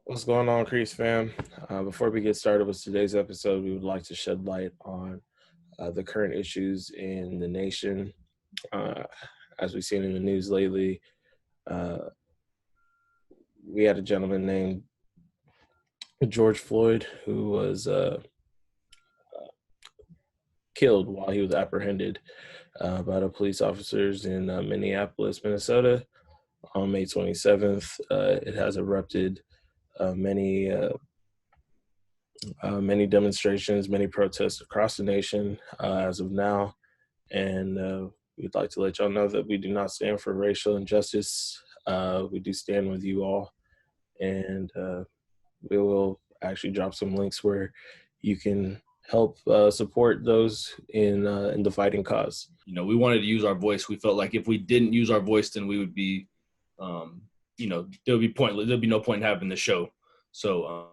What's going on, Creased fam? Before we get started with today's episode, we would like to shed light on the current issues in the nation. Uh, as we've seen in the news lately, uh, we had a gentleman named George Floyd who was killed while he was apprehended by the police officers in Minneapolis, Minnesota on May 27th. It has erupted many demonstrations, many protests across the nation as of now. And we'd like to let y'all know that we do not stand for racial injustice. We do stand with you all. And we will actually drop some links where you can help support those in the fighting cause. We wanted to use our voice. We felt like if we didn't use our voice, then we would be, there'll be pointless. There'll be no point in having the show. So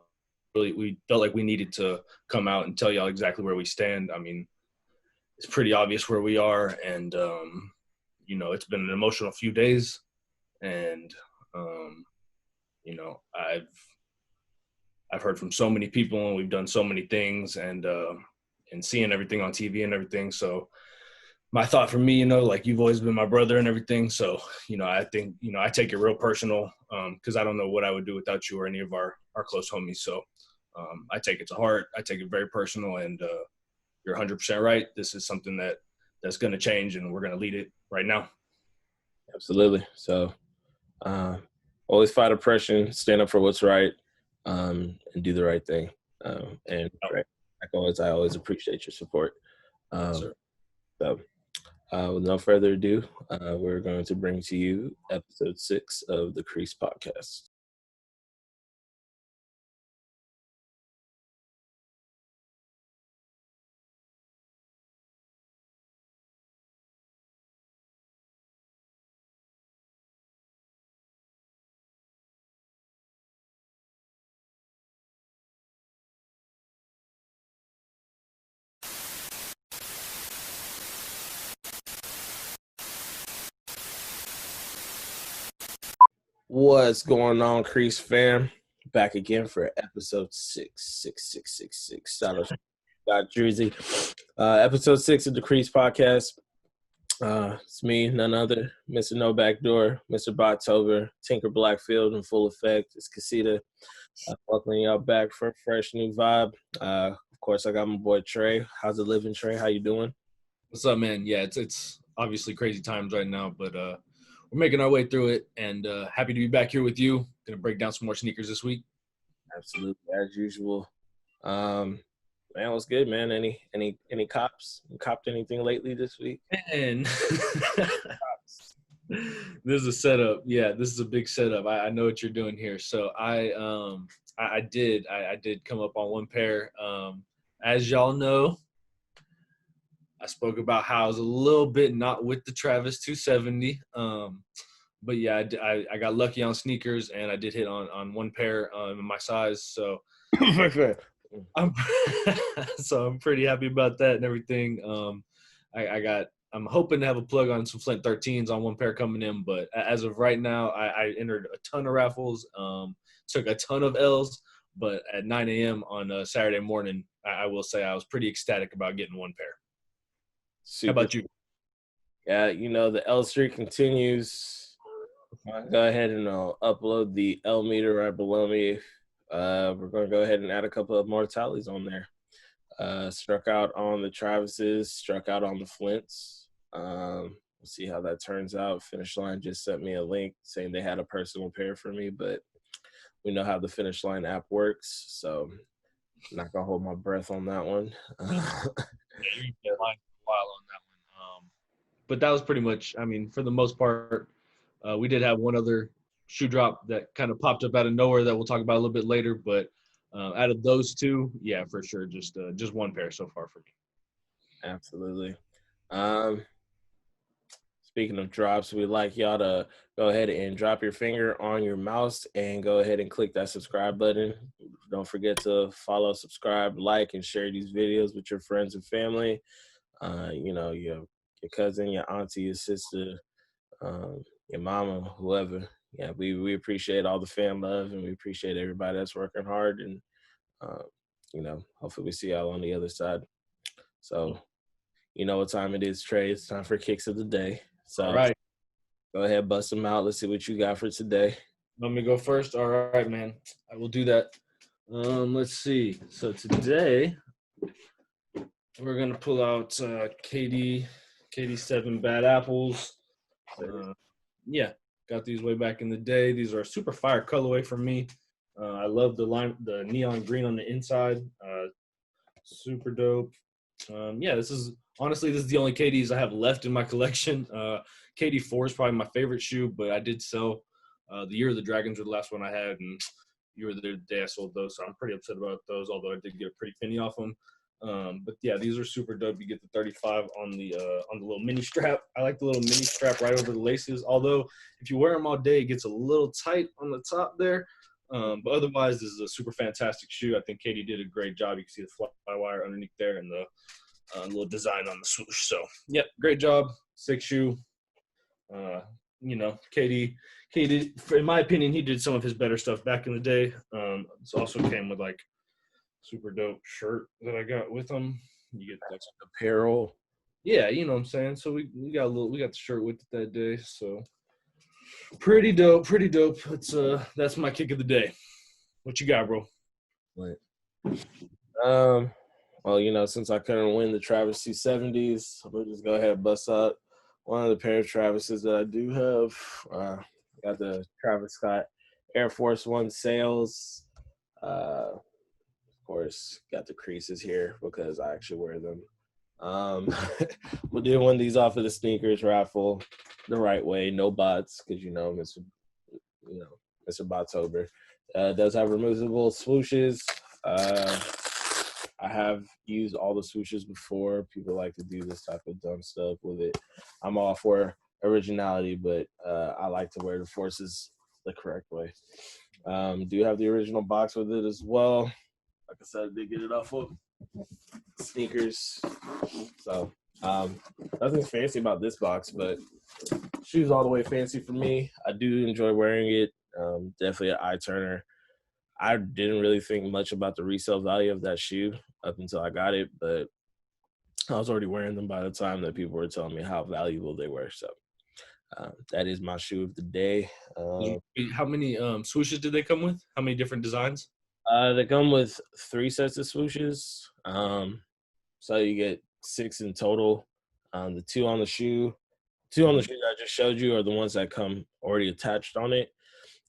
really, we felt like we needed to come out and tell y'all exactly where we stand. I mean, it's pretty obvious where we are, and it's been an emotional few days, and I've heard from so many people, and we've done so many things, and seeing everything on TV and everything. So my thought for me, like you've always been my brother and everything. So, I think, I take it real personal because I don't know what I would do without you or any of our close homies. So I take it to heart. I take it very personal, and you're 100% right. This is something that's going to change, and we're going to lead it right now. Absolutely. So always fight oppression, stand up for what's right, and do the right thing. And like always, I always appreciate your support. So with no further ado, we're going to bring to you episode 6 of the Creased Podcast. What's going on, Creased fam? Back again for episode 6. Shout out to Scott Jersey. Episode 6 of the Creased Podcast. It's me, none other, Mr. No Backdoor, Mr. Bottover, Tinker Blackfield in full effect. It's Casita. Welcoming y'all back for a fresh new vibe. Of course, I got my boy Trey. How's it living, Trey? How you doing? What's up, man? Yeah, it's obviously crazy times right now, but we're making our way through it, and happy to be back here with you. Gonna break down some more sneakers this week. Absolutely, as usual. Man, what's good, man? Any cops? You copped anything lately this week? And this is a setup. Yeah, this is a big setup. I know what you're doing here. So I did come up on one pair. As y'all know, I spoke about how I was a little bit not with the Travis 270. But yeah, I got lucky on sneakers, and I did hit on one pair in my size. So I'm pretty happy about that and everything. I'm hoping to have a plug on some Flint 13s on one pair coming in, but as of right now, I entered a ton of raffles, took a ton of L's, but at 9 a.m. on a Saturday morning, I will say I was pretty ecstatic about getting one pair. Super. How about you? Yeah, the L streak continues. I'll go ahead and upload the L meter right below me. We're going to go ahead and add a couple of more tallies on there. Struck out on the Travises, struck out on the Flints. We'll see how that turns out. Finish Line just sent me a link saying they had a personal pair for me, but we know how the Finish Line app works, so I'm not going to hold my breath on that one. But that was pretty much, I mean, for the most part, we did have one other shoe drop that kind of popped up out of nowhere that we'll talk about a little bit later. But out of those two, yeah, for sure, just one pair so far for me. Absolutely. Speaking of drops, we'd like y'all to go ahead and drop your finger on your mouse and go ahead and click that subscribe button. Don't forget to follow, subscribe, like, and share these videos with your friends and family. Your cousin, your auntie, your sister, your mama, whoever. yeah, we appreciate all the fan love, and we appreciate everybody that's working hard, and hopefully we see y'all on the other side. So, you know what time it is, Trey. It's time for kicks of the day. All So right. go ahead, bust them out. Let's see what you got for today. Let me go first. All right, man. I will do that. Let's see. So today we're gonna pull out KD7 Bad Apples. Yeah, got these way back in the day. These are a super fire colorway for me. I love the neon green on the inside. Super dope. This is the only KDs I have left in my collection. KD4 is probably my favorite shoe, but I did sell the Year of the Dragons were the last one I had, and you were the day I sold those, so I'm pretty upset about those, although I did get a pretty penny off them. But yeah, these are super dope. You get the 35 on the little mini strap. I like the little mini strap right over the laces, although if you wear them all day, it gets a little tight on the top there. But otherwise, this is a super fantastic shoe. I think Katie did a great job. You can see the fly wire underneath there and the little design on the swoosh. So, yep, great job. Sick shoe. Katie, in my opinion, he did some of his better stuff back in the day. This also came with like super dope shirt that I got with him. You get like apparel. Yeah, you know what I'm saying. So we got the shirt with it that day. So pretty dope. That's my kick of the day. What you got, bro? Well, since I couldn't win the Travis C70s, we'll just go ahead and bust out one of the pair of Travises that I do have. Got the Travis Scott Air Force One sales. Of course, got the creases here because I actually wear them. We'll do one of these off of the sneakers raffle the right way, no bots, because Mr. Bottober does have removable swooshes. I have used all the swooshes before. People like to do this type of dumb stuff with it. I'm all for originality, but I like to wear the forces the correct way. Do have the original box with it as well. Like I said, I did get it off of sneakers. So nothing fancy about this box, but shoes all the way fancy for me. I do enjoy wearing it. Definitely an eye turner. I didn't really think much about the resale value of that shoe up until I got it, but I was already wearing them by the time that people were telling me how valuable they were. So that is my shoe of the day. How many swooshes did they come with? How many different designs? They come with 3 sets of swooshes. So you get 6 in total. The 2 on the shoe. 2 on the shoe that I just showed you are the ones that come already attached on it.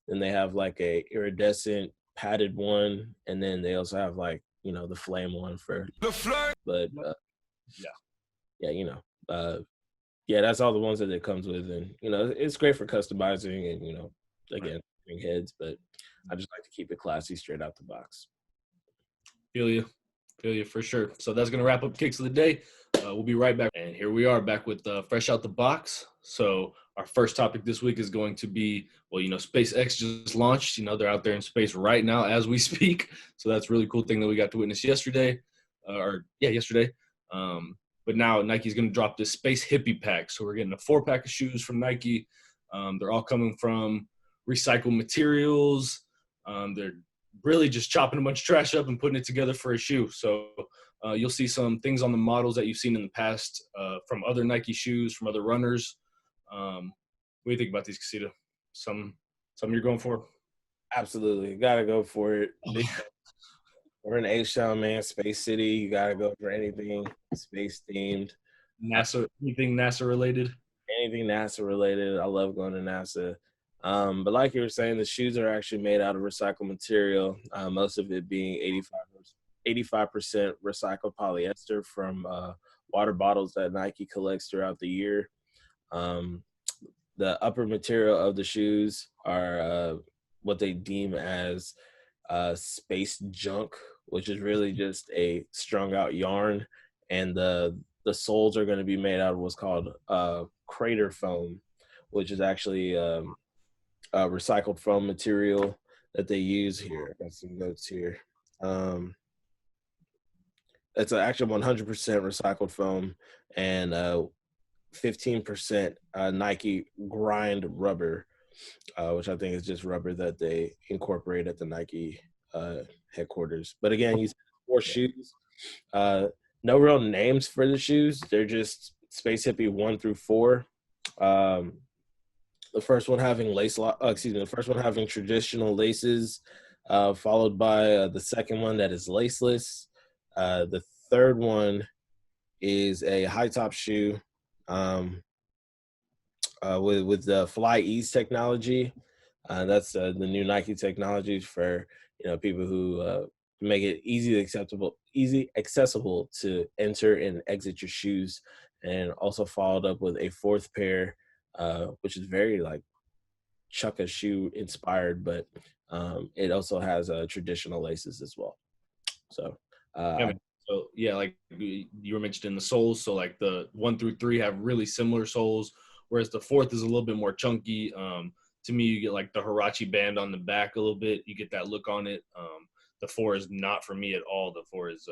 Then they have like a iridescent padded one, and then they also have like the flame one for the flame. But that's all the ones that it comes with, and it's great for customizing and again heads. But I just like to keep it classy straight out the box. Feel you for sure. So that's gonna wrap up kicks of the day. We'll be right back, and here we are back with fresh out the box. So our first topic this week is going to be, SpaceX just launched. They're out there in space right now as we speak. So that's a really cool thing that we got to witness yesterday. Yesterday. But now Nike's going to drop this Space Hippie Pack. So we're getting a 4-pack of shoes from Nike. They're all coming from recycled materials. They're really just chopping a bunch of trash up and putting it together for a shoe. So you'll see some things on the models that you've seen in the past from other Nike shoes, from other runners. What do you think about these, Casita? Something you're going for? Absolutely. Got to go for it. We're in H-Town, man. Space City. You got to go for anything space themed. Anything NASA related? Anything NASA related. I love going to NASA. But like you were saying, the shoes are actually made out of recycled material, most of it being 85% recycled polyester from water bottles that Nike collects throughout the year. The upper material of the shoes are what they deem as space junk, which is really just a strung out yarn. And the soles are going to be made out of what's called crater foam, which is actually recycled foam material that they use here. I got some notes here. It's an actual 100% recycled foam and 15% Nike grind rubber. which I think is just rubber that they incorporate at the Nike headquarters. But again, you said 4 shoes. No real names for the shoes. They're just Space Hippie 1 through 4. The first one having the first one having traditional laces, followed by the second one that is laceless. The third one is a high top shoe with the Fly Ease technology. That's the new Nike technology for people who make it easy accessible to enter and exit your shoes, and also followed up with a fourth pair, which is very like Chukka shoe inspired, but it also has traditional laces as well. So, like you were mentioning the soles. So like the 1 through 3 have really similar soles, whereas the fourth is a little bit more chunky. To me, you get like the Huarache band on the back a little bit. You get that look on it. The 4 is not for me at all. The 4 is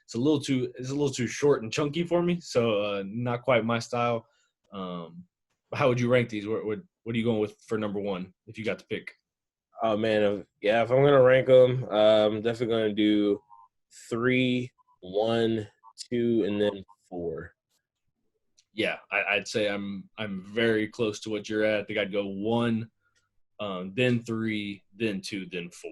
it's a little too short and chunky for me. So not quite my style. How would you rank these? What are you going with for number 1 if you got to pick? Oh man, if I'm gonna rank them, I'm definitely gonna do 3, 1, 2, and then 4. Yeah, I'd say I'm very close to what you're at. I think I'd go 1, then 3, then 2, then 4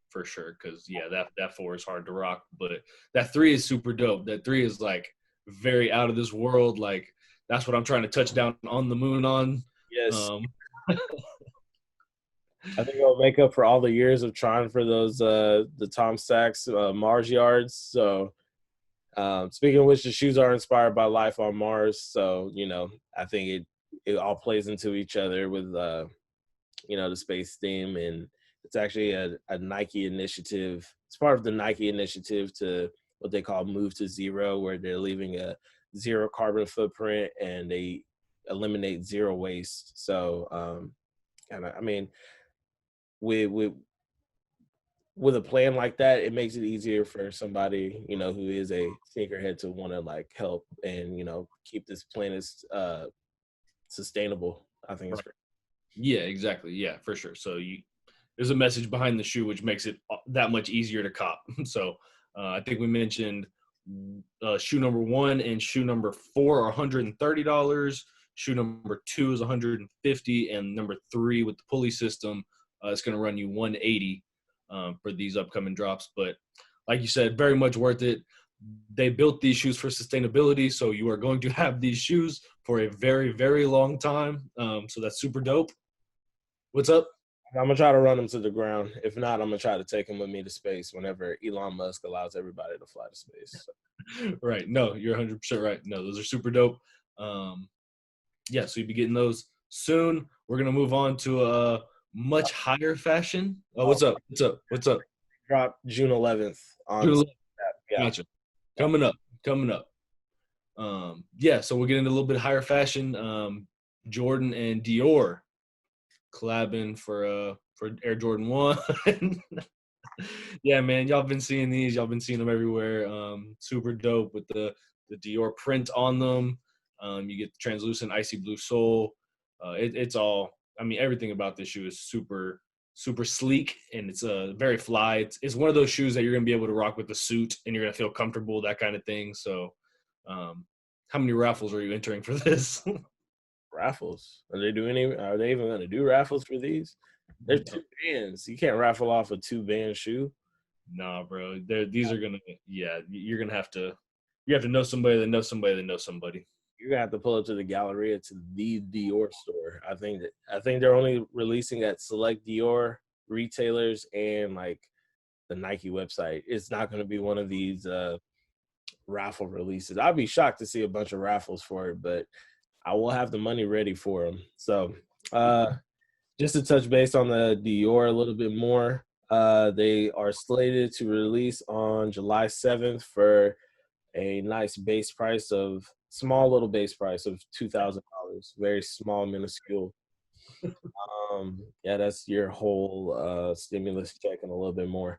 for sure. Because that 4 is hard to rock, but that 3 is super dope. That 3 is like very out of this world. Like that's what I'm trying to touch down on the moon on. Yes. I think it'll make up for all the years of trying for those the Tom Sachs Mars yards. So speaking of which, the shoes are inspired by life on Mars. So I think it all plays into each other with the space theme, and it's actually a Nike initiative. It's part of the Nike initiative to what they call Move to Zero, where they're leaving a zero carbon footprint and they eliminate zero waste. So with a plan like that, it makes it easier for somebody, who is a sneakerhead to want to like help and, keep this planet sustainable. I think it's great. Yeah, exactly. Yeah, for sure. So there's a message behind the shoe, which makes it that much easier to cop. So I think we mentioned shoe number 1 and shoe number 4 are $130. Shoe number 2 is $150, and number 3 with the pulley system is going to run you $180 for these upcoming drops. But like you said, very much worth it. They built these shoes for sustainability, so you are going to have these shoes for a very, very long time. So that's super dope. What's up? I'm going to try to run them to the ground. If not, I'm going to try to take them with me to space whenever Elon Musk allows everybody to fly to space. So. Right. No, you're 100% right. No, those are super dope. So you'll be getting those soon. We're going to move on to a much higher fashion. Oh, what's up? Drop June 11th. June 11th. Yeah. Gotcha. Coming up. So we'll get into a little bit higher fashion. Jordan and Dior collabing for Air Jordan 1. Yeah, man, y'all been seeing these. Y'all been seeing them everywhere. Super dope with the Dior print on them. You get the translucent icy blue sole. It's all, everything about this shoe is super, super sleek, and it's very fly. It's one of those shoes that you're going to be able to rock with the suit, and you're going to feel comfortable, that kind of thing. So how many raffles are you entering for this? Raffles? Are they even going to do raffles for these? There's 2 bands. You can't raffle off a 2-band shoe. Nah, bro. These are gonna. Yeah, you're gonna have to. You have to know somebody that knows somebody that knows somebody. You're gonna have to pull up to the Galleria to the Dior store. I think they're only releasing at select Dior retailers and like the Nike website. It's not going to be one of these raffle releases. I'd be shocked to see a bunch of raffles for it, but I will have the money ready for them. So just to touch base on the Dior a little bit more, they are slated to release on July 7th for a nice small little base price of $2,000. Very small, minuscule. That's your whole stimulus check and a little bit more.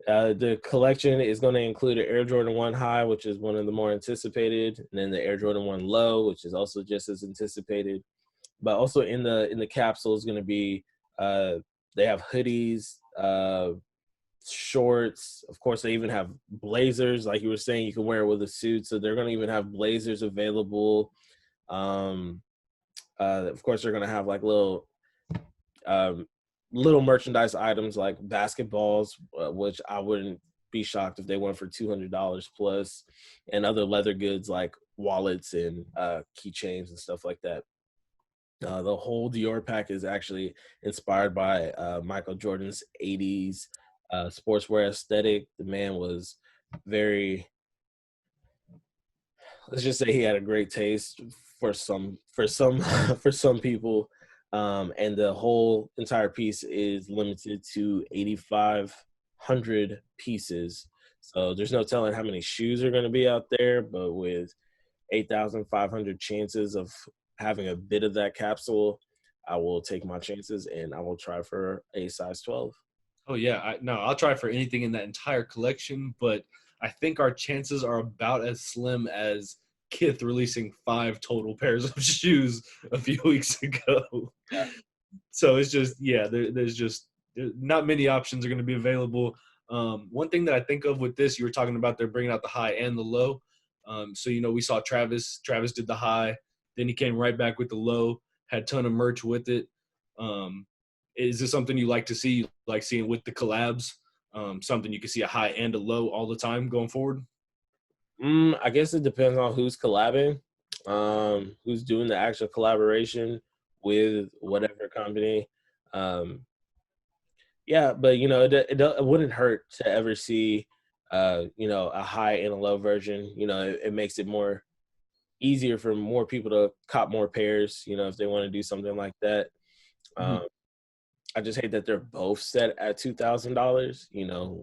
The collection is going to include an Air Jordan 1 High, which is one of the more anticipated, and then the Air Jordan 1 Low, which is also just as anticipated. but also in the capsule is going to be they have hoodies, shorts. Of course, they even have blazers. Like you were saying, you can wear it with a suit. So they're going to even have blazers available. Of course, they're going to have like um, little merchandise items like basketballs, which I wouldn't be shocked if they went for $200 plus, and other leather goods like wallets and keychains and stuff like that. The whole Dior pack is actually inspired by Michael Jordan's 80s sportswear aesthetic. The man was very, let's just say he had a great taste for some for some people. And the whole entire piece is limited to 8,500 pieces. So there's no telling how many shoes are going to be out there, but with 8,500 chances of having a bit of that capsule, I will take my chances and I will try for a size 12. Oh yeah, I'll try for anything in that entire collection, but I think our chances are about as slim as Kith releasing 5 total pairs of shoes a few weeks ago. Yeah. So it's just, there's not many options are going to be available. One thing that I think of with this, you were talking about they're bringing out the high and the low. So, we saw Travis did the high, then he came right back with the low, had a ton of merch with it. Is this something you like to see, you like seeing with the collabs? Something you can see a high and a low all the time going forward? I guess it depends on who's collabing, who's doing the actual collaboration with whatever company. Yeah, but it wouldn't hurt to ever see, a high and a low version. It makes it more easier for more people to cop more pairs. If they want to do something like that. I just hate that they're both set at $2,000.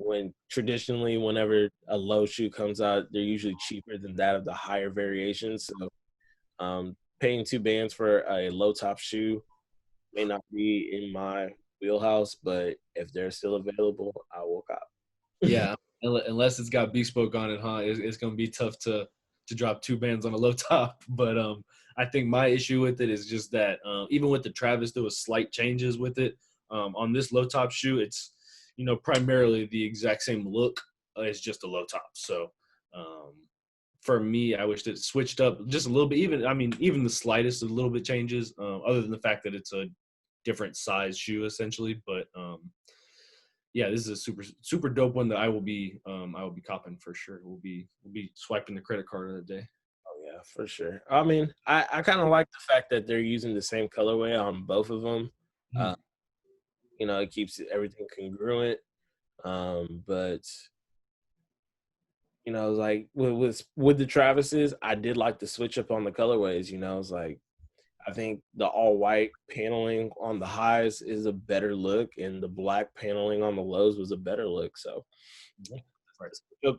When traditionally, whenever a low shoe comes out, they're usually cheaper than that of the higher variations. So, paying $2 for a low top shoe may not be in my wheelhouse, but if they're still available, I will cop. Yeah, unless it's got bespoke on it, huh? It's gonna be tough to drop $2 on a low top. But I think my issue with it is just that even with the Travis, there was slight changes with it. On this low top shoe, it's primarily the exact same look. It's just a low top. So for me, I wish it switched up just a little bit. Even the slightest, a little bit changes. Other than the fact that it's a different size shoe essentially, but yeah, this is a super super dope one that I will be copping for sure. We'll be swiping the credit card of the day. Oh yeah, for sure. I kind of like the fact that they're using the same colorway on both of them. It keeps everything congruent. But like with the Travises, I did like the switch up on the colorways. It's like I think the all white paneling on the highs is a better look, and the black paneling on the lows was a better look. So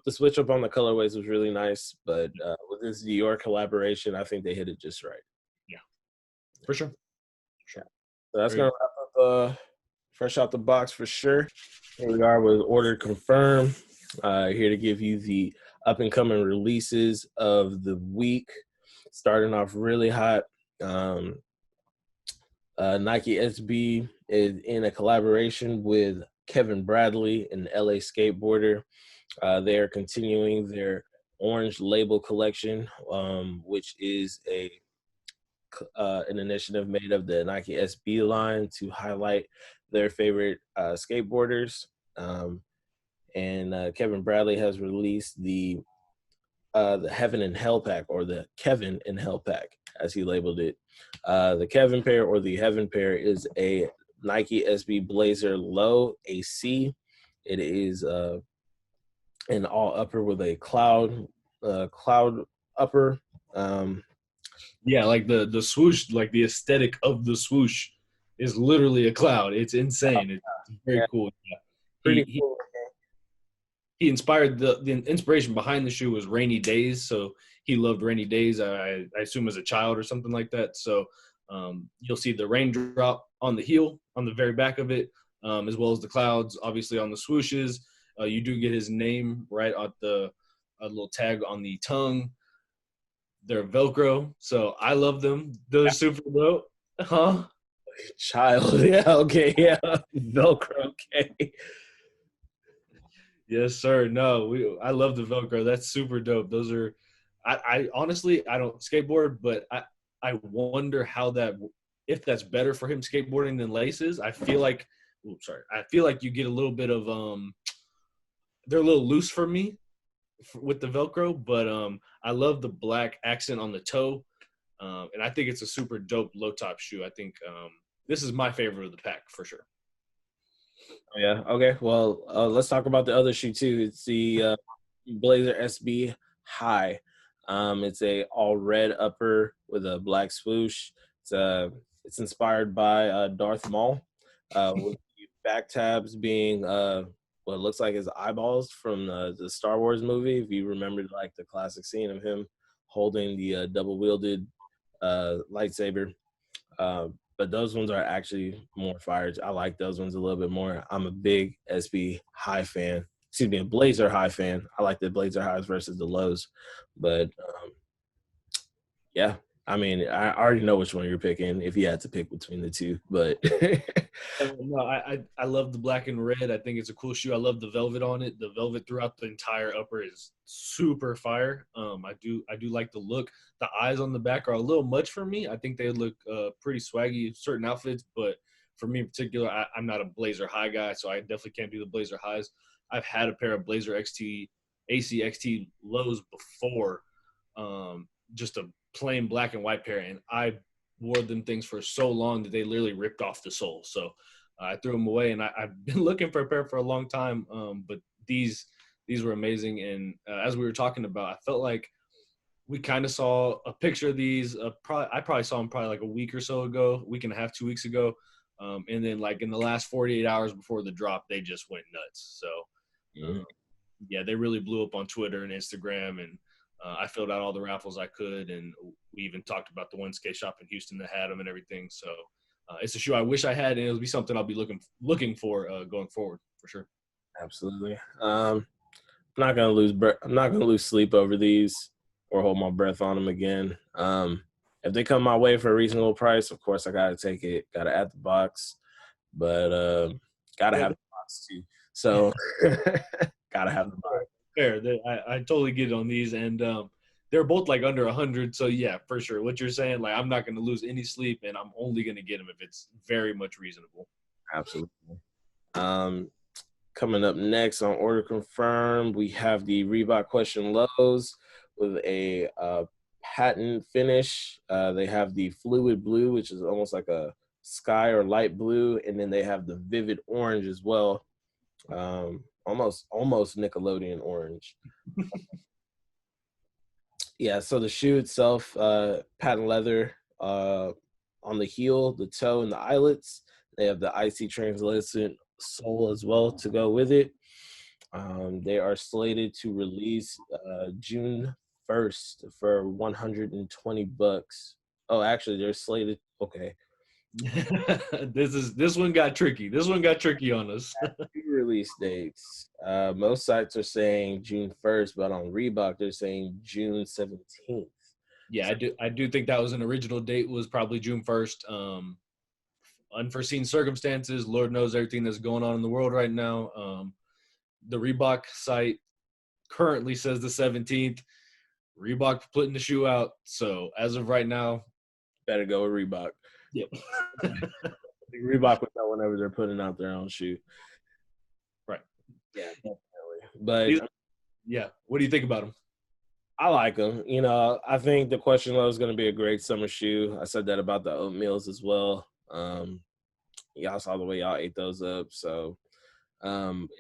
the switch up on the colorways was really nice. But with this Dior collaboration, I think they hit it just right. Yeah, for sure. So that's gonna wrap up fresh out the box for sure. Here we are with order confirmed. Here to give you the up and coming releases of the week. Starting off really hot. Nike SB is in a collaboration with Kevin Bradley, an LA skateboarder. They are continuing their Orange Label collection, which is an initiative made of the Nike SB line to highlight their favorite skateboarders. And Kevin Bradley has released the Heaven and Hell pack, or the Kevin and Hell pack, as he labeled it. The Kevin pair, or the Heaven pair, is a Nike SB Blazer Low AC. It is an all upper with a cloud upper. Yeah, like the swoosh, like the aesthetic of the swoosh is literally a cloud. It's insane. It's very cool. Yeah. Pretty cool. He inspired the inspiration behind the shoe was Rainy Days. So he loved Rainy Days, I assume as a child or something like that. So you'll see the raindrop on the heel, on the very back of it, as well as the clouds, obviously on the swooshes. You do get his name right at the little tag on the tongue. They're Velcro, so I love them. They're super dope. Huh? Child. Yeah. Okay. Yeah. Velcro. Okay. Yes, sir. No, I love the Velcro. That's super dope. Those are, I honestly I don't skateboard, but I wonder how that if that's better for him skateboarding than laces. I feel like, oops, sorry. I feel like you get a little bit of they're a little loose for me with the Velcro, but I love the black accent on the toe, and I think it's a super dope low top shoe. I think this is my favorite of the pack for sure. Oh, yeah. Okay. Well, let's talk about the other shoe too. It's the Blazer SB High. It's a all red upper with a black swoosh. It's inspired by Darth Maul, with the back tabs being what looks like his eyeballs from the Star Wars movie. If you remember, like the classic scene of him holding the double wielded lightsaber. But those ones are actually more fire. I like those ones a little bit more. I'm a big SB High fan. Excuse me, a Blazer High fan. I like the Blazer Highs versus the lows. But yeah, I mean, I already know which one you're picking if you had to pick between the two. But No, I love the black and red. I think it's a cool shoe. I love the velvet on it. The velvet throughout the entire upper is super fire. I do like the look. The eyes on the back are a little much for me. I think they look pretty swaggy certain outfits, but for me in particular, I'm not a Blazer High guy, so I definitely can't do the Blazer Highs. I've had a pair of Blazer XT AC XT lows before, just a plain black and white pair, and I wore them things for so long that they literally ripped off the sole. So I threw them away, and I've been looking for a pair for a long time. But these were amazing, and as we were talking about, I felt like we kind of saw a picture of these. I probably saw them probably like a week or so ago, week and a half, 2 weeks ago, and then like in the last 48 hours before the drop, they just went nuts. So yeah, they really blew up on Twitter and Instagram, and I filled out all the raffles I could, and we even talked about the one skate shop in Houston that had them and everything. So it's a shoe I wish I had, and it'll be something I'll be looking for going forward for sure. absolutely. I'm not gonna lose. I'm not gonna lose sleep over these or hold my breath on them again. If they come my way for a reasonable price, of course I gotta take it. Gotta add the box, but gotta Yeah, have the box too. So gotta have the box. fair. I totally get it on these, and they're both like under 100. So yeah, for sure. What you're saying, like I'm not going to lose any sleep, and I'm only going to get them if it's very much reasonable. Absolutely. Um, Coming up next on Order Confirmed, we have the Reebok Question Lows with a patent finish. They have the Fluid Blue, which is almost like a sky or light blue, and then they have the Vivid Orange as well. Almost Nickelodeon orange. Yeah, so the shoe itself, patent leather on the heel, the toe, and the eyelets. They have the IC translucent sole as well to go with it. They are slated to release June 1st for $120. Oh, actually, they're slated. Okay, This one got tricky. This one got tricky on us. two release dates. Most sites are saying June 1st, but on Reebok they're saying June 17th. Yeah, So, I do think that was an original date was probably June 1st. Unforeseen circumstances. Lord knows everything that's going on in the world right now. The Reebok site currently says the 17th. Reebok putting the shoe out. So as of right now, better go with Reebok. yep. Reebok would know whenever they're putting out their own shoe. Right. Yeah, definitely. But yeah, what do you think about them? I like them. You know, I think the Question Low is going to be a great summer shoe. I said that about the oatmeals as well. Y'all saw the way y'all ate those up. So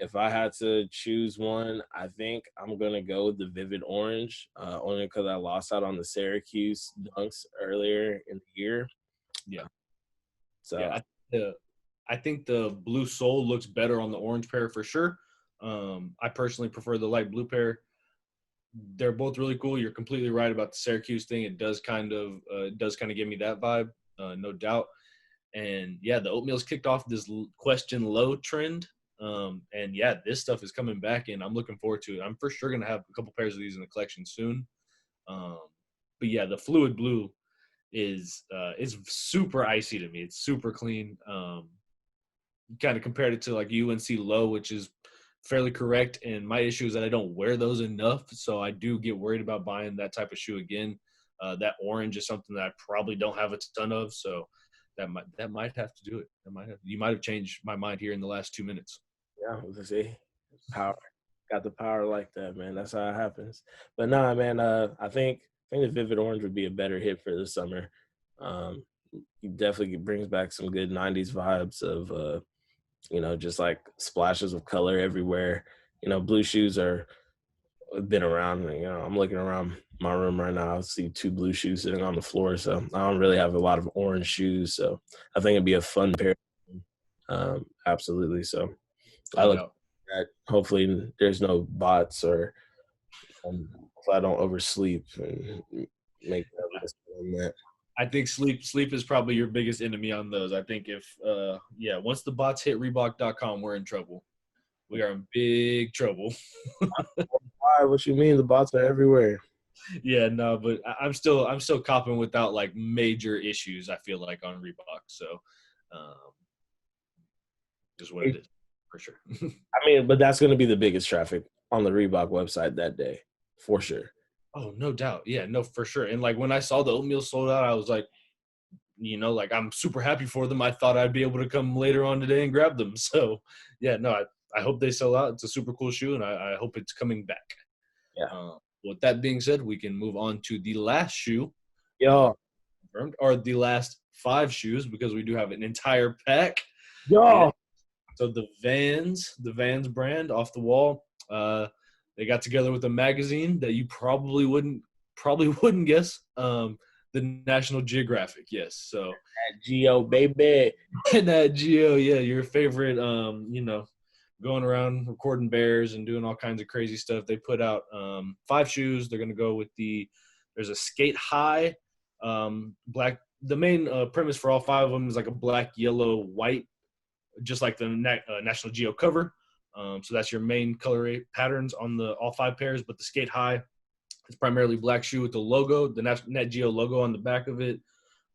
if I had to choose one, I think I'm going to go with the Vivid Orange, only because I lost out on the Syracuse Dunks earlier in the year. Yeah. So Yeah, I think the blue sole looks better on the orange pair for sure. I personally prefer the light blue pair. They're both really cool. You're completely right about the Syracuse thing. It does kind of give me that vibe, no doubt. And yeah, the oatmeal's kicked off this Question Low trend. And yeah, this stuff is coming back, and I'm looking forward to it. I'm for sure gonna have a couple pairs of these in the collection soon. But yeah, the fluid blue is it's super icy to me. It's super clean. Kind of compared it to like UNC low, which is fairly correct. And my issue is that I don't wear those enough, so I do get worried about buying that type of shoe again. That orange is something that I probably don't have a ton of, so that might have to do it. You might have changed my mind here in the last 2 minutes. Yeah, let's see. Power. Got the power like that, man. That's how it happens. But nah, man, I think the Vivid Orange would be a better hit for the summer. He definitely brings back some good 90s vibes of just like splashes of color everywhere. Blue shoes have been around. I'm looking around my room right now. I see 2 blue shoes sitting on the floor. So I don't really have a lot of orange shoes. So I think it'd be a fun pair. Absolutely. So I look at, hopefully there's no bots or if I don't oversleep and make that on that. I think sleep is probably your biggest enemy on those. I think if once the bots hit Reebok.com, we're in trouble. We are in big trouble. Why? What you mean? The bots are everywhere. Yeah, no, but I'm still copping without like major issues. I feel like on Reebok, so just what it is for sure. I mean, but that's going to be the biggest traffic on the Reebok website that day, for sure. Oh, no doubt. Yeah, no, for sure. And like when I saw the oatmeal sold out, I was like, like I'm super happy for them. I thought I'd be able to come later on today and grab them. So yeah, no, I hope they sell out. It's a super cool shoe, and I hope it's coming back. Yeah. With that being said, we can move on to the last shoe. Or the last 5 shoes, because we do have an entire pack. So the Vans brand off the wall. They got together with a magazine that you probably wouldn't guess. The National Geographic, yes. So that Geo, baby. That Geo, yeah, your favorite. Going around recording bears and doing all kinds of crazy stuff. They put out 5 shoes. They're gonna go with there's a skate high, black. The main premise for all 5 of them is like a black, yellow, white, just like the National Geo cover. So that's your main color patterns on all 5 pairs. But the skate high is primarily black shoe with the logo, the Nat Geo logo on the back of it.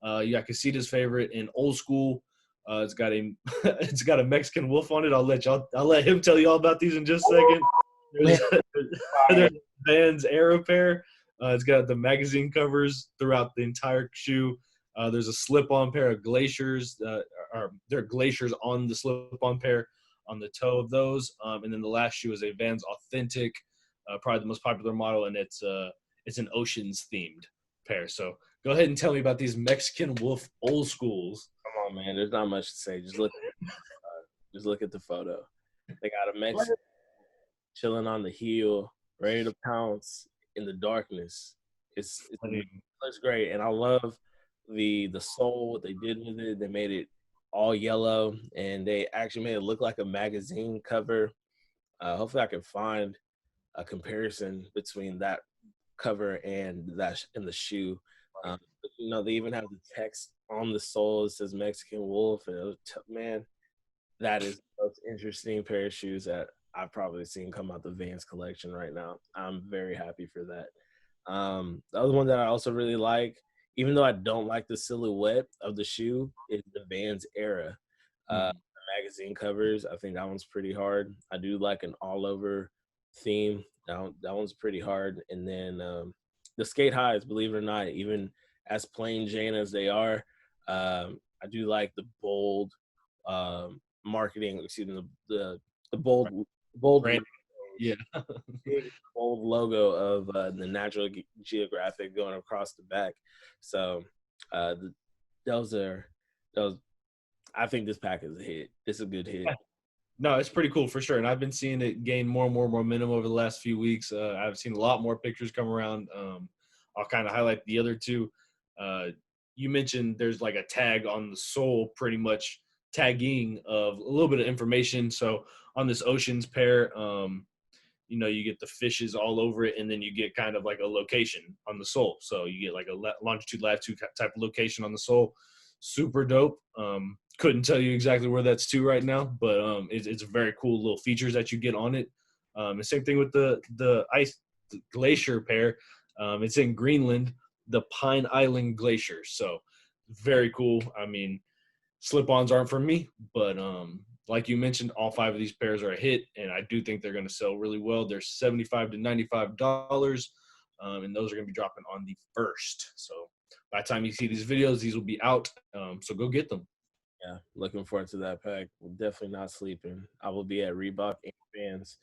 You got Casita's favorite in old school. It's got a Mexican wolf on it. I'll let him tell you all about these in just a second. There's Vans Era pair. It's got the magazine covers throughout the entire shoe. There's a slip-on pair of Glaciers. There are Glaciers on the slip-on pair on the toe of those. And then the last shoe is a Vans Authentic, probably the most popular model, and it's an Oceans themed pair. So go ahead and tell me about these Mexican wolf old schools. Come on, man. There's not much to say. Just look at the photo. They got a Mexican chilling on the heel, ready to pounce in the darkness. It looks great, and I love the sole. What they did with it, they made it all yellow, and they actually made it look like a magazine cover. Hopefully, I can find a comparison between that cover and the shoe. They even have the text on the sole. It says Mexican Wolf, and man, that is the most interesting pair of shoes that I've probably seen come out the Vans collection right now. I'm very happy for that. The other one that I also really like, even though I don't like the silhouette of the shoe, is the Vans Era. The magazine covers, I think that one's pretty hard. I do like an all-over theme. That one's pretty hard. And then the skate highs, believe it or not, even as plain Jane as they are, I do like the bold marketing. Excuse me, the bold brand. Yeah, big bold logo of the National Geographic going across the back. So those. I think this pack is a hit. It's a good hit. No, it's pretty cool for sure. And I've been seeing it gain more and more momentum over the last few weeks. I've seen a lot more pictures come around. I'll kind of highlight the other 2. You mentioned there's like a tag on the sole, pretty much tagging of a little bit of information. So on this Oceans pair, you get the fishes all over it, and then you get kind of like a location on the sole. So you get like a longitude, latitude type of location on the sole. Super dope. Couldn't tell you exactly where that's to right now, but it's very cool little features that you get on it. The same thing with the Glacier pair. It's in Greenland. the Pine Island Glacier. So very cool. I mean, slip-ons aren't for me, but like you mentioned, all 5 of these pairs are a hit, and I do think they're going to sell really well. They're $75 to $95, and those are going to be dropping on the 1st. So by the time you see these videos, these will be out. So go get them. Yeah, looking forward to that pack. We're definitely not sleeping. I will be at Reebok and Fans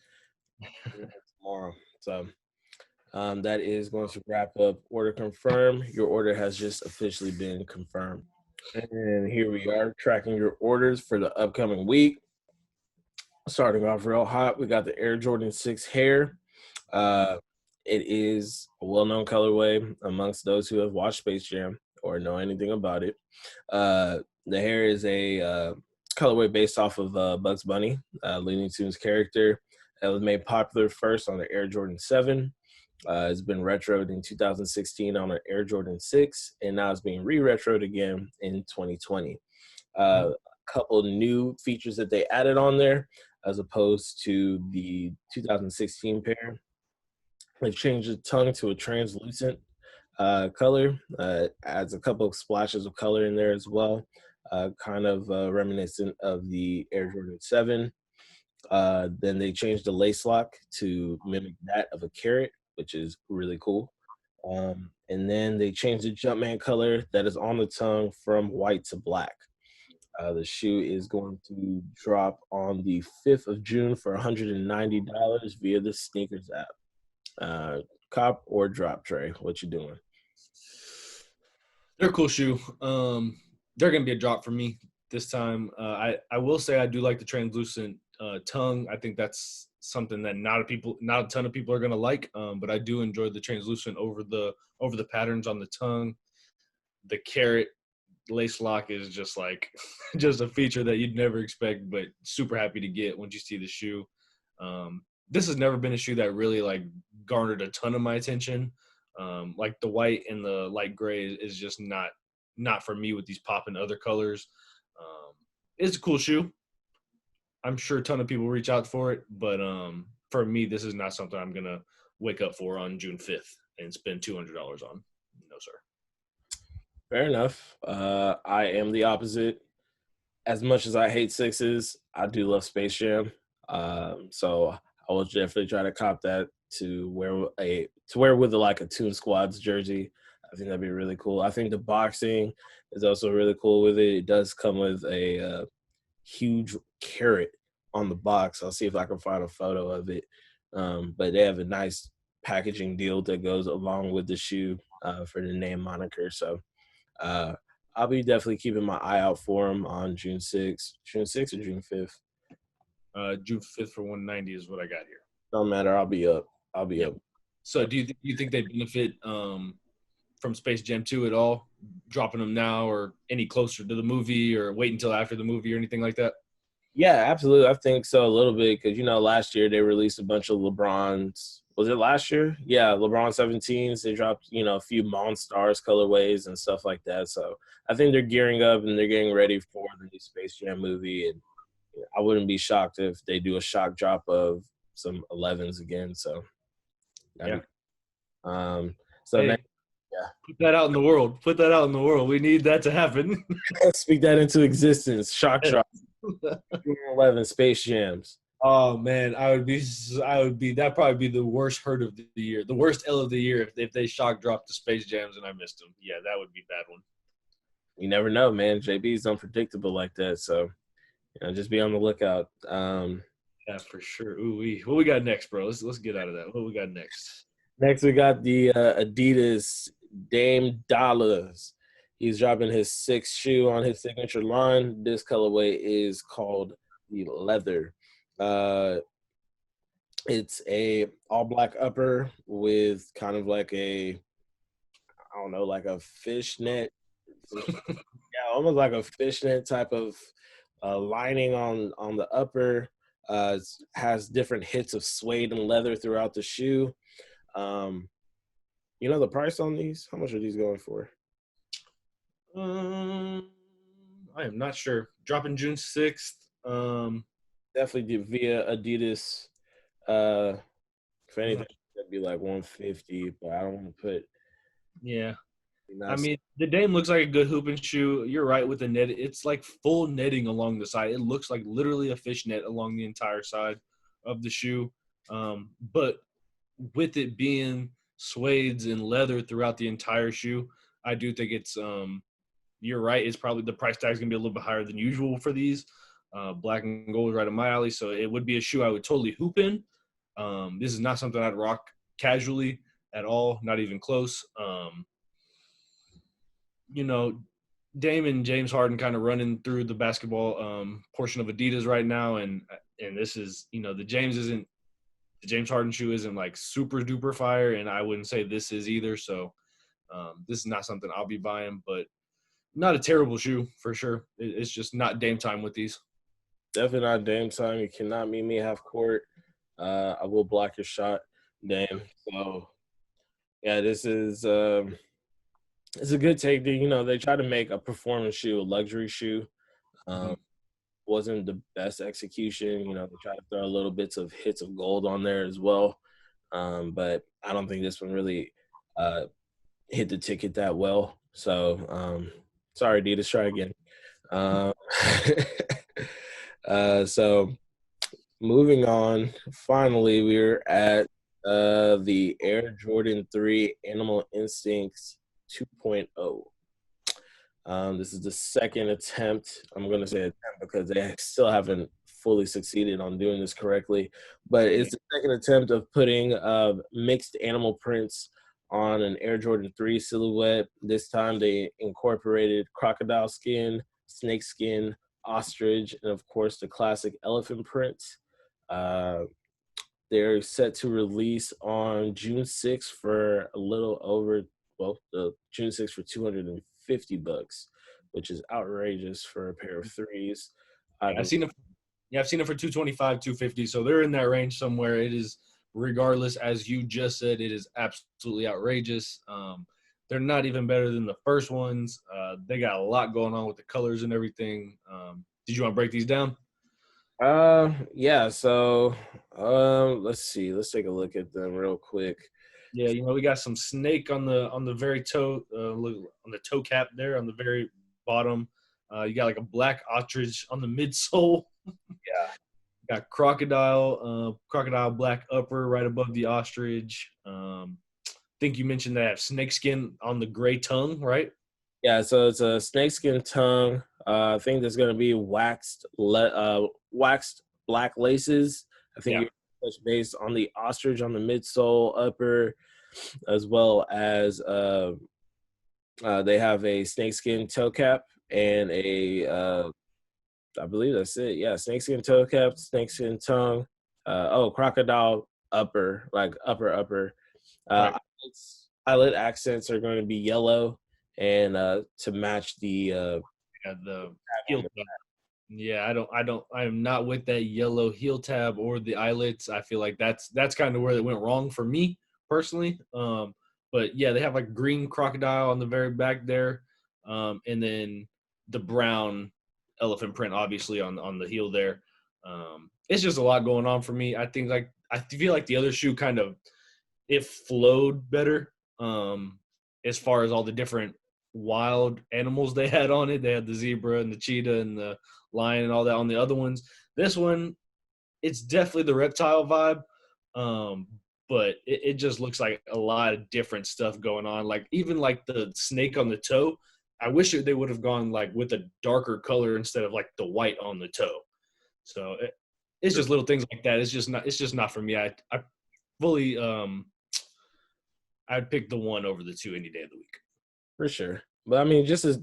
tomorrow. So that is going to wrap up Order Confirm. Your order has just officially been confirmed. And here we are tracking your orders for the upcoming week. Starting off real hot, we got the Air Jordan 6 Hair. It is a well-known colorway amongst those who have watched Space Jam or know anything about it. The hair is a colorway based off of Bugs Bunny, Looney Tunes character. That was made popular first on the Air Jordan 7. It's been retroed in 2016 on an Air Jordan 6, and now it's being re-retroed again in 2020. A couple new features that they added on there as opposed to the 2016 pair. They changed the tongue to a translucent color. Adds a couple of splashes of color in there as well, kind of reminiscent of the Air Jordan 7. Then they changed the lace lock to mimic that of a carrot, which is really cool. And then they changed the Jumpman color that is on the tongue from white to black. The shoe is going to drop on the 5th of June for $190 via the Sneakers app. Cop or drop, Trey? What you doing? They're a cool shoe. They're going to be a drop for me this time. I will say I do like the translucent tongue. I think that's something that not a ton of people are going to like, but I do enjoy the translucent over the patterns on the tongue. The carrot lace lock is just like just a feature that you'd never expect, but super happy to get once you see the shoe. This has never been a shoe that really like garnered a ton of my attention. Like the white and the light gray is just not for me with these popping other colors. It's a cool shoe. I'm sure a ton of people reach out for it, but for me, this is not something I'm gonna wake up for on June 5th and spend $200 on. No, sir. Fair enough. I am the opposite. As much as I hate sixes, I do love Space Jam. So I will definitely try to cop that to wear with like a Toon Squad's jersey. I think that'd be really cool. I think the boxing is also really cool with it. It does come with a huge carrot on the box. I'll see if I can find a photo of it. But they have a nice packaging deal that goes along with the shoe for the name moniker. So I'll be definitely keeping my eye out for them on June 6th. June 6th or June 5th? June 5th for 190 is what I got here. Don't matter. I'll be up. Up. So do you think they benefit from Space Jam 2 at all? Dropping them now or any closer to the movie or wait until after the movie or anything like that? Yeah, absolutely. I think so a little bit because, last year they released a bunch of LeBron's. Was it last year? Yeah, LeBron 17s. They dropped, a few Monstars colorways and stuff like that. So I think they're gearing up and they're getting ready for the new Space Jam movie. And I wouldn't be shocked if they do a shock drop of some 11s again. So, yeah. Next, yeah. Put that out in the world. Put that out in the world. We need that to happen. Speak that into existence. Shock drop. 11 Space Jams. Oh man, that'd probably be the worst hurt of the year, the worst L of the year if they shock dropped the Space Jams and I missed them. Yeah, that would be a bad one. You never know, man. JB's unpredictable like that, so just be on the lookout. Yeah, for sure. Ooh, what we got next, bro? Let's get out of that. What we got next? Next, we got the Adidas Dame Dollars. He's dropping his 6th shoe on his signature line. This colorway is called the Leather. It's a all black upper with kind of like like a fishnet. Yeah, almost like a fishnet type of lining on the upper. Has different hits of suede and leather throughout the shoe. The price on these? How much are these going for? I am not sure. Dropping June 6th. Definitely via Adidas. If anything, that'd be like $150, but I don't want to put. Yeah. I mean, the Dame looks like a good hooping shoe. You're right with the net. It's like full netting along the side. It looks like literally a fish net along the entire side of the shoe. But with it being suedes and leather throughout the entire shoe, I do think it's you're right. It's probably the price tag is gonna be a little bit higher than usual for these. Black and gold is right in my alley, so it would be a shoe I would totally hoop in. This is not something I'd rock casually at all, not even close. You know, Dame and James Harden kind of running through the basketball portion of Adidas right now, and this is, you know, the James Harden shoe isn't like super duper fire, and I wouldn't say this is either. So this is not something I'll be buying, but not a terrible shoe for sure. It's just not Dame time with these. Definitely not Dame time. You cannot meet me half court. I will block your shot, Dame. So yeah, this is it's a good take. You know, they try to make a performance shoe a luxury shoe. Wasn't the best execution. You know, they try to throw a little bits of hits of gold on there as well. But I don't think this one really hit the ticket that well. So sorry, Adidas, try again. So moving on, finally, we're at the Air Jordan 3 Animal Instincts 2.0. This is the second attempt. I'm going to say attempt because they still haven't fully succeeded on doing this correctly. But it's the second attempt of putting mixed animal prints on an Air Jordan 3 silhouette. This time they incorporated crocodile skin, snake skin, ostrich, and of course the classic elephant print. They're set to release on June 6th for a little over, June 6th for $250, which is outrageous for a pair of threes. I've seen them. Yeah, I've seen it for $225, $250. So they're in that range somewhere. It is, regardless, as you just said, it is absolutely outrageous. They're not even better than the first ones. They got a lot going on with the colors and everything. Did you want to break these down? Yeah. So, let's see. Let's take a look at them real quick. Yeah, you know, we got some snake on the very toe, on the toe cap there on the very bottom. You got like a black ostrich on the midsole. Yeah. You got crocodile black upper right above the ostrich. I think you mentioned they have snake skin on the gray tongue, right? Yeah, so it's a snakeskin tongue. I think there's going to be waxed black laces. I think you touch base on the ostrich on the midsole upper, as well as they have a snakeskin toe cap and I believe that's it. Yeah, snakeskin toe cap, snakeskin tongue. Crocodile upper, like upper. Right. Eyelid accents are going to be yellow, and to match the heel tab. Yeah, I am not with that yellow heel tab or the eyelets. I feel like that's kind of where it went wrong for me personally. But yeah, they have like green crocodile on the very back there, and then the brown elephant print obviously on the heel there. It's just a lot going on for me. I feel like the other shoe kind of, it flowed better as far as all the different wild animals they had on it. They had the zebra and the cheetah and the lion and all that on the other ones. This one, it's definitely the reptile vibe, but it just looks like a lot of different stuff going on. Like even like the snake on the toe, I wish they would have gone like with a darker color instead of like the white on the toe. So it's just little things like that. It's just not for me. I fully I'd pick the one over the two any day of the week. For sure. But I mean, just as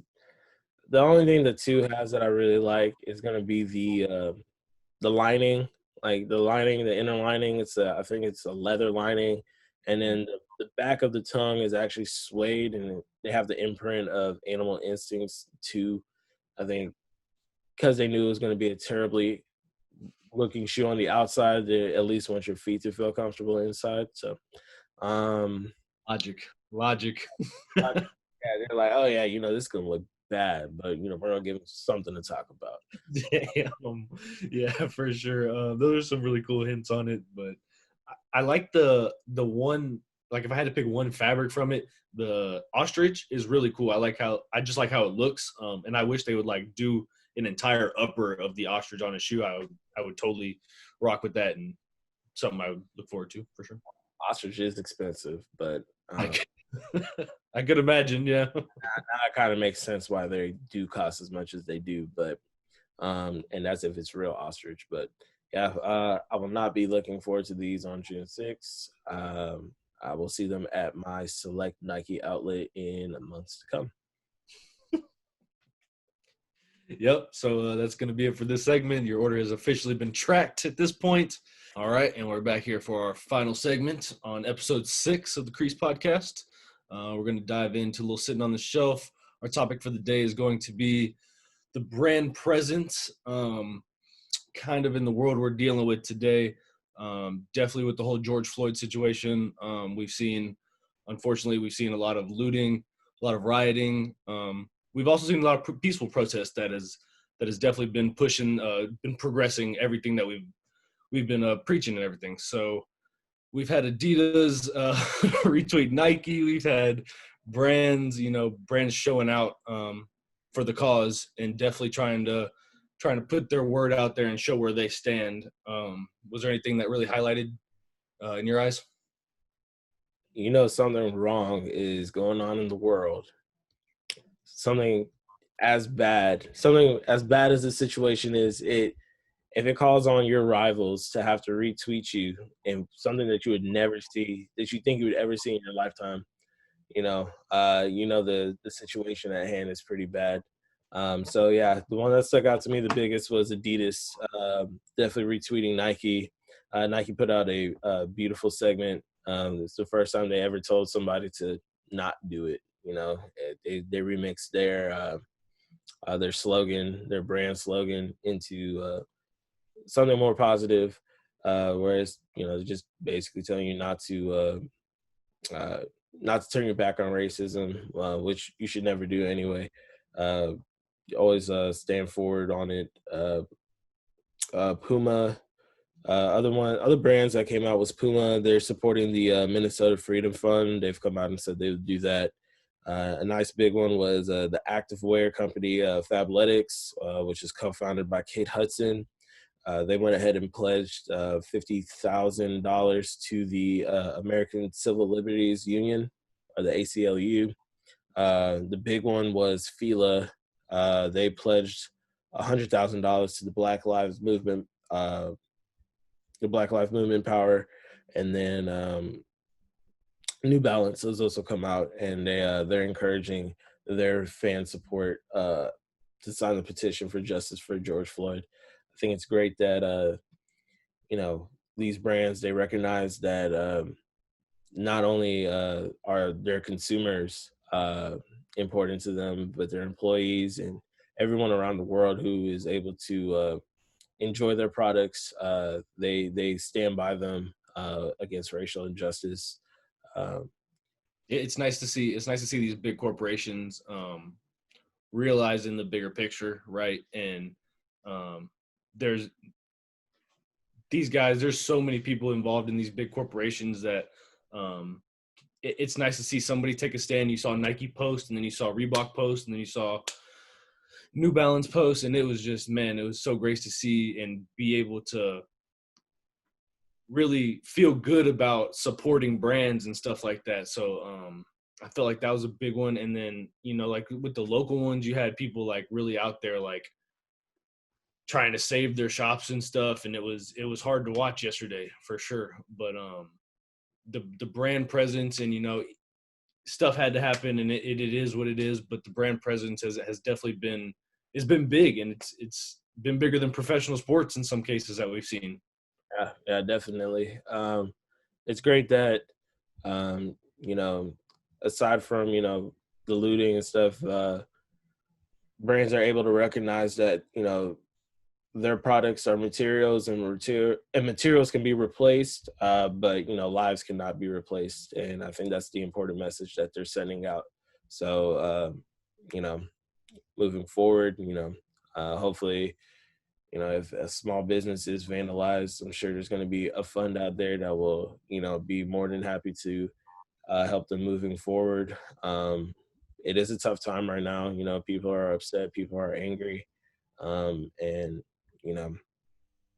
the only thing the two has that I really like is going to be the lining, like the inner lining. I think it's a leather lining, and then the back of the tongue is actually suede, and they have the imprint of Animal Instincts 2. I think because they knew it was going to be a terribly looking shoe on the outside, they at least want your feet to feel comfortable inside. So, logic. Yeah, they're like, oh yeah, this is gonna look bad, but we're gonna give them something to talk about. Yeah, for sure. Those are some really cool hints on it, but I like the one like if I had to pick one fabric from it, the ostrich is really cool. I just like how it looks. And I wish they would like do an entire upper of the ostrich on a shoe. I would totally rock with that, and something I would look forward to for sure. Ostrich is expensive, but I could imagine, yeah. that kind of makes sense why they do cost as much as they do. But and that's if it's real ostrich. But yeah, I will not be looking forward to these on June 6th. I will see them at my select Nike outlet in months to come. Yep. So that's going to be it for this segment. Your order has officially been tracked at this point. All right. And we're back here for our final segment on episode 6 of the Creased Podcast. We're going to dive into a little sitting on the shelf. Our topic for the day is going to be the brand presence, kind of in the world we're dealing with today. Definitely with the whole George Floyd situation. Unfortunately, we've seen a lot of looting, a lot of rioting. We've also seen a lot of peaceful protests that has definitely been pushing, been progressing everything that we've been preaching and everything. So we've had Adidas retweet Nike. We've had brands showing out for the cause and definitely trying to put their word out there and show where they stand. Was there anything that really highlighted in your eyes? Something wrong is going on in the world. Something as bad as the situation is, if it calls on your rivals to have to retweet you and something that you would never see, that you think you would ever see in your lifetime, the situation at hand is pretty bad. So yeah, the one that stuck out to me the biggest was Adidas, definitely retweeting Nike. Nike put out a beautiful segment. It's the first time they ever told somebody to not do it. They remixed their slogan, their brand slogan, into something more positive, whereas just basically telling you not to turn your back on racism, which you should never do anyway. Always stand forward on it. Puma, other brands that came out was Puma. They're supporting the Minnesota Freedom Fund. They've come out and said they would do that. A nice big one was the activewear company Fabletics, which is co-founded by Kate Hudson. They went ahead and pledged $50,000 to the American Civil Liberties Union, or the ACLU. The big one was Fila. They pledged $100,000 to the Black Lives Movement, Power, and then New Balance has also come out, and they're encouraging their fan support to sign the petition for justice for George Floyd. I think it's great that these brands, they recognize that not only are their consumers important to them, but their employees and everyone around the world who is able to enjoy their products. They stand by them against racial injustice. It's nice to see these big corporations realizing the bigger picture, right? And there's these guys, there's so many people involved in these big corporations that it's nice to see somebody take a stand. You saw Nike post, and then you saw Reebok post, and then you saw New Balance post, and it was just, man, it was so great to see and be able to really feel good about supporting brands and stuff like that. So I felt like that was a big one. And then, like with the local ones, you had people like really out there, like trying to save their shops and stuff. And it was hard to watch yesterday for sure. But the brand presence and, stuff had to happen, and it is what it is. But the brand presence has definitely been big, and it's been bigger than professional sports in some cases that we've seen. Yeah, definitely. It's great that, aside from, the looting and stuff, brands are able to recognize that, their products are materials, and materials can be replaced, but, lives cannot be replaced. And I think that's the important message that they're sending out. So, moving forward, hopefully, if a small business is vandalized, I'm sure there's going to be a fund out there that will, be more than happy to help them moving forward. It is a tough time right now. You know, people are upset, people are angry, and you know,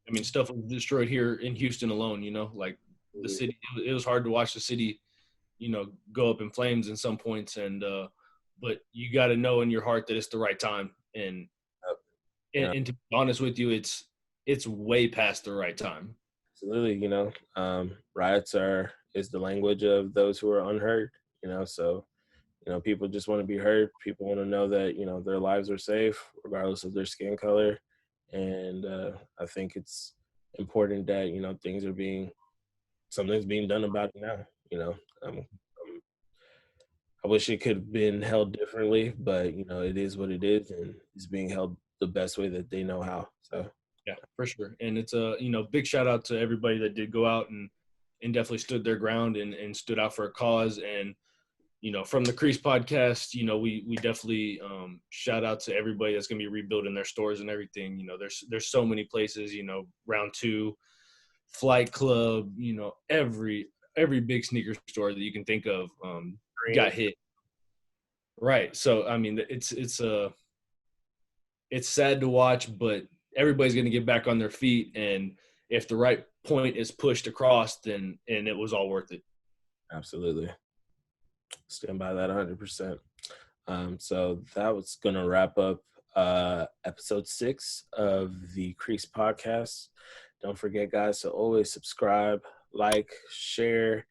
I mean, stuff was destroyed here in Houston alone. You know, like the city. It was hard to watch the city, you know, go up in flames in some points, and but you got to know in your heart that it's the right time. And, you know, and to be honest with you, it's way past the right time. absolutely. You know, riots is the language of those who are unheard. You know, so you know, people just want to be heard. People want to know that, you know, their lives are safe regardless of their skin color. And I think it's important that, you know, something's being done about it now. You know, I wish it could have been held differently, but, you know, it is what it is, and it's being held the best way that they know how. So, Yeah, for sure. And it's a, you know, big shout out to everybody that did go out and definitely stood their ground and stood out for a cause. And, you know, from the Creased Podcast, you know, we definitely shout out to everybody that's going to be rebuilding their stores and everything. You know, there's so many places, you know, Round 2, Flight Club, you know, every big sneaker store that you can think of got hit. Right. So, I mean, it's sad to watch, but everybody's going to get back on their feet. And if the right point is pushed across, then, and it was all worth it. absolutely. Stand by that 100%. So that was going to wrap up episode 6 of the Creased Podcast. Don't forget, guys, to always subscribe, like, share,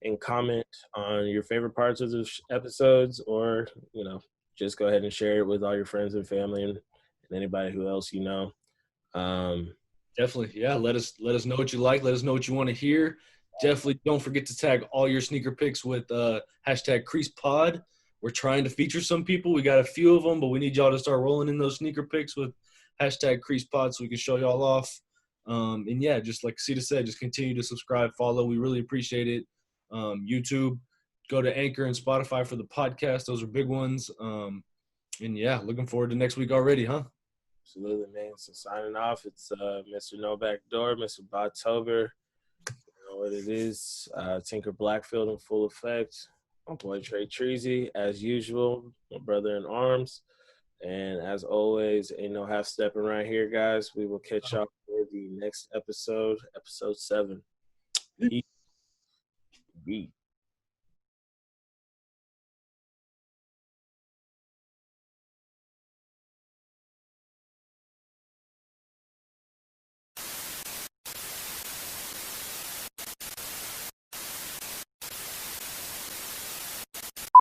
and comment on your favorite parts of the episodes, or, you know, just go ahead and share it with all your friends and family and anybody who else you know. Definitely. Yeah. Let us know what you like. Let us know what you want to hear. Definitely don't forget to tag all your sneaker picks with hashtag Creased Pod. We're trying to feature some people. We got a few of them, but we need y'all to start rolling in those sneaker picks with hashtag Creased Pod so we can show y'all off. And yeah, just like Sita said, just continue to subscribe, follow. We really appreciate it. YouTube, go to Anchor and Spotify for the podcast. Those are big ones. And yeah, looking forward to next week already, huh? Absolutely, man. So signing off, it's Mr. No Backdoor, Mr. Bottober. You know what it is. Tinker Blackfield in full effect. My boy Trey Treasy, as usual, my brother in arms. And as always, ain't no half stepping right here, guys. We will catch y'all for the next episode, episode 7. Peace.